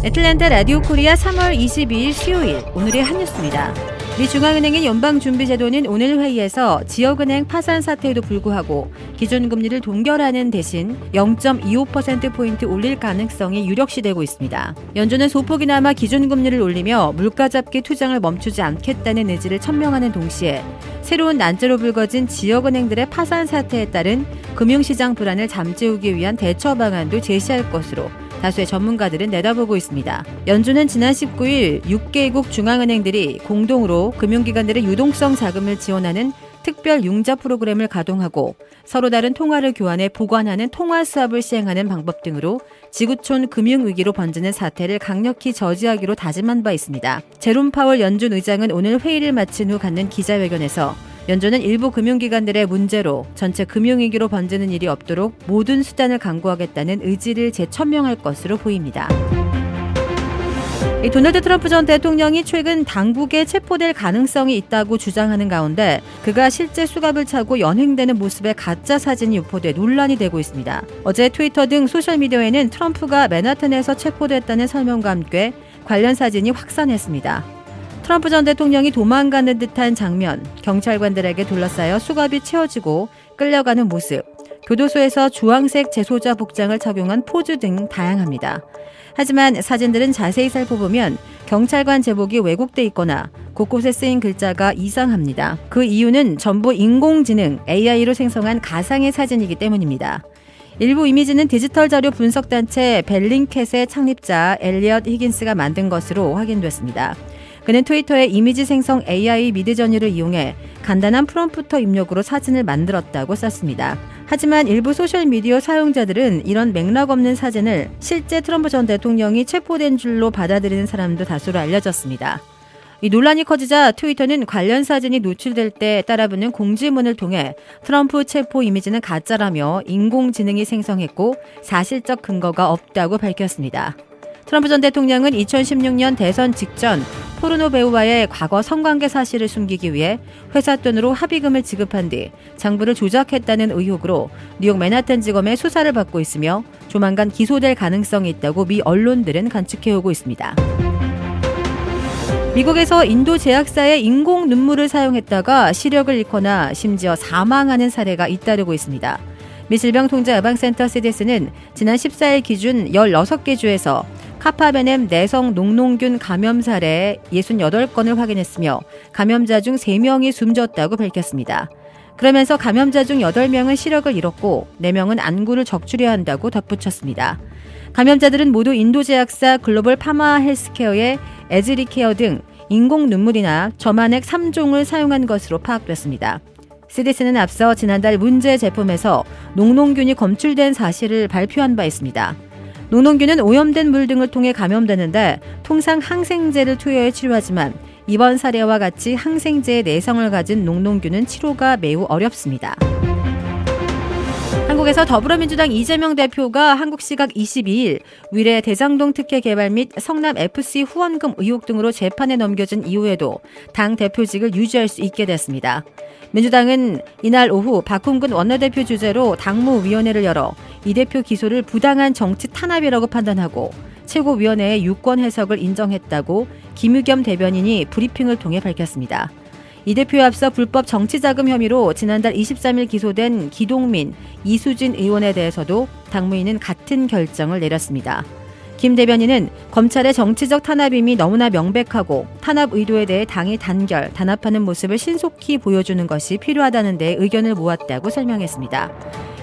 애틀랜타 라디오 코리아 3월 22일 수요일 오늘의 한 뉴스입니다. 미 중앙은행인 연방준비제도는 오늘 회의에서 지역은행 파산 사태에도 불구하고 기준금리를 동결하는 대신 0.25%포인트 올릴 가능성이 유력시되고 있습니다. 연준은 소폭이나마 기준금리를 올리며 물가잡기 투쟁을 멈추지 않겠다는 의지를 천명하는 동시에 새로운 난제로 불거진 지역은행들의 파산 사태에 따른 금융시장 불안을 잠재우기 위한 대처 방안도 제시할 것으로 다수의 전문가들은 내다보고 있습니다. 연준은 지난 19일 6개국 중앙은행들이 공동으로 금융기관들의 유동성 자금을 지원하는 특별 융자 프로그램을 가동하고 서로 다른 통화를 교환해 보관하는 통화 수합을 시행하는 방법 등으로 지구촌 금융위기로 번지는 사태를 강력히 저지하기로 다짐한 바 있습니다. 제롬 파월 연준 의장은 오늘 회의를 마친 후 갖는 기자회견에서 연준은 일부 금융기관들의 문제로 전체 금융위기로 번지는 일이 없도록 모든 수단을 강구하겠다는 의지를 재천명할 것으로 보입니다. 도널드 트럼프 전 대통령이 최근 당국에 체포될 가능성이 있다고 주장하는 가운데 그가 실제 수갑을 차고 연행되는 모습의 가짜 사진이 유포돼 논란이 되고 있습니다. 어제 트위터 등 소셜미디어에는 트럼프가 맨하탄에서 체포됐다는 설명과 함께 관련 사진이 확산했습니다. 트럼프 전 대통령이 도망가는 듯한 장면, 경찰관들에게 둘러싸여 수갑이 채워지고 끌려가는 모습, 교도소에서 주황색 재소자 복장을 착용한 포즈 등 다양합니다. 하지만 사진들은 자세히 살펴보면 경찰관 제복이 왜곡돼 있거나 곳곳에 쓰인 글자가 이상합니다. 그 이유는 전부 인공지능 AI로 생성한 가상의 사진이기 때문입니다. 일부 이미지는 디지털 자료 분석 단체 벨링캣의 창립자 엘리엇 히긴스가 만든 것으로 확인됐습니다. 그는 트위터에 이미지 생성 AI 미드저니를 이용해 간단한 프롬프터 입력으로 사진을 만들었다고 썼습니다. 하지만 일부 소셜미디어 사용자들은 이런 맥락 없는 사진을 실제 트럼프 전 대통령이 체포된 줄로 받아들이는 사람도 다수로 알려졌습니다. 이 논란이 커지자 트위터는 관련 사진이 노출될 때 따라붙는 공지문을 통해 트럼프 체포 이미지는 가짜라며 인공지능이 생성했고 사실적 근거가 없다고 밝혔습니다. 트럼프 전 대통령은 2016년 대선 직전 포르노 배우와의 과거 성관계 사실을 숨기기 위해 회사 돈으로 합의금을 지급한 뒤 장부를 조작했다는 의혹으로 뉴욕 맨하탄지검의 수사를 받고 있으며 조만간 기소될 가능성이 있다고 미 언론들은 관측해오고 있습니다. 미국에서 인도 제약사의 인공 눈물을 사용했다가 시력을 잃거나 심지어 사망하는 사례가 잇따르고 있습니다. 미 질병통제예방센터 CDC는 지난 14일 기준 16개 주에서 카파베넴 내성 녹농균 감염 사례 68건을 확인했으며 감염자 중 3명이 숨졌다고 밝혔습니다. 그러면서 감염자 중 8명은 시력을 잃었고 4명은 안구를 적출해야 한다고 덧붙였습니다. 감염자들은 모두 인도 제약사 글로벌 파마 헬스케어의 에즈리케어 등 인공 눈물이나 점안액 3종을 사용한 것으로 파악됐습니다. CDC는 앞서 지난달 문제 제품에서 녹농균이 검출된 사실을 발표한 바 있습니다. 녹농균은 오염된 물 등을 통해 감염되는데 통상 항생제를 투여해 치료하지만 이번 사례와 같이 항생제의 내성을 가진 녹농균은 치료가 매우 어렵습니다. 한국에서 더불어민주당 이재명 대표가 한국 시각 22일 위례 대장동 특혜 개발 및 성남 FC 후원금 의혹 등으로 재판에 넘겨진 이후에도 당 대표직을 유지할 수 있게 됐습니다. 민주당은 이날 오후 박홍근 원내대표 주재로 당무위원회를 열어 이 대표 기소를 부당한 정치 탄압이라고 판단하고 최고위원회의 유권 해석을 인정했다고 김유겸 대변인이 브리핑을 통해 밝혔습니다. 이 대표에 앞서 불법 정치자금 혐의로 지난달 23일 기소된 기동민, 이수진 의원에 대해서도 당무위는 같은 결정을 내렸습니다. 김 대변인은 검찰의 정치적 탄압임이 너무나 명백하고 탄압 의도에 대해 당이 단합하는 모습을 신속히 보여주는 것이 필요하다는 데 의견을 모았다고 설명했습니다.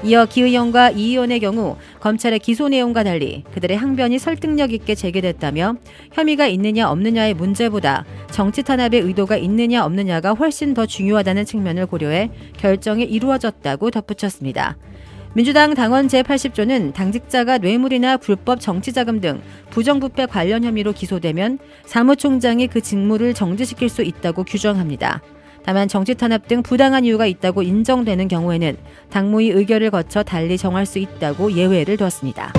이어 기 의원과 이 의원의 경우 검찰의 기소 내용과 달리 그들의 항변이 설득력 있게 제기됐다며 혐의가 있느냐 없느냐의 문제보다 정치 탄압의 의도가 있느냐 없느냐가 훨씬 더 중요하다는 측면을 고려해 결정이 이루어졌다고 덧붙였습니다. 민주당 당원 제80조는 당직자가 뇌물이나 불법 정치자금 등 부정부패 관련 혐의로 기소되면 사무총장이 그 직무를 정지시킬 수 있다고 규정합니다. 다만 정치탄압 등 부당한 이유가 있다고 인정되는 경우에는 당무위 의결을 거쳐 달리 정할 수 있다고 예외를 두었습니다.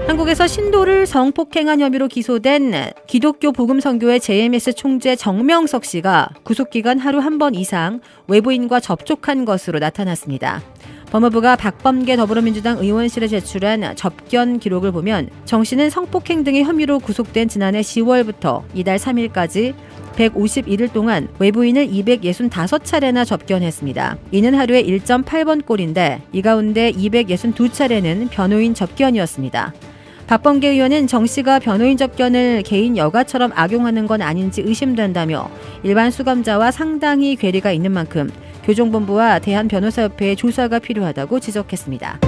한국에서 신도를 성폭행한 혐의로 기소된 기독교 복음선교회 JMS 총재 정명석 씨가 구속기간 하루 한 번 이상 외부인과 접촉한 것으로 나타났습니다. 법무부가 박범계 더불어민주당 의원실에 제출한 접견 기록을 보면 정 씨는 성폭행 등의 혐의로 구속된 지난해 10월부터 이달 3일까지 151일 동안 외부인을 265차례나 접견했습니다. 이는 하루에 1.8번 꼴인데 이 가운데 262차례는 변호인 접견이었습니다. 박범계 의원은 정 씨가 변호인 접견을 개인 여가처럼 악용하는 건 아닌지 의심된다며 일반 수감자와 상당히 괴리가 있는 만큼 교정본부와 대한변호사협회의 조사가 필요하다고 지적했습니다.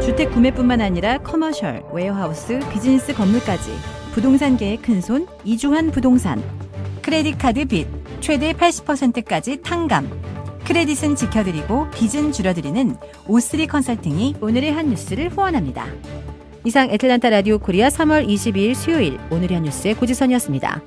주택 구매뿐만 아니라 커머셜, 웨어하우스, 비즈니스 건물까지 부동산계의 큰손 이주환 부동산. 크레딧 카드 빚 최대 80%까지 탕감. 크레딧은 지켜드리고 빚은 줄여드리는 O3 컨설팅이 오늘의 한 뉴스를 후원합니다. 이상 애틀란타 라디오 코리아 3월 22일 수요일 오늘의 한 뉴스의 고지선이었습니다.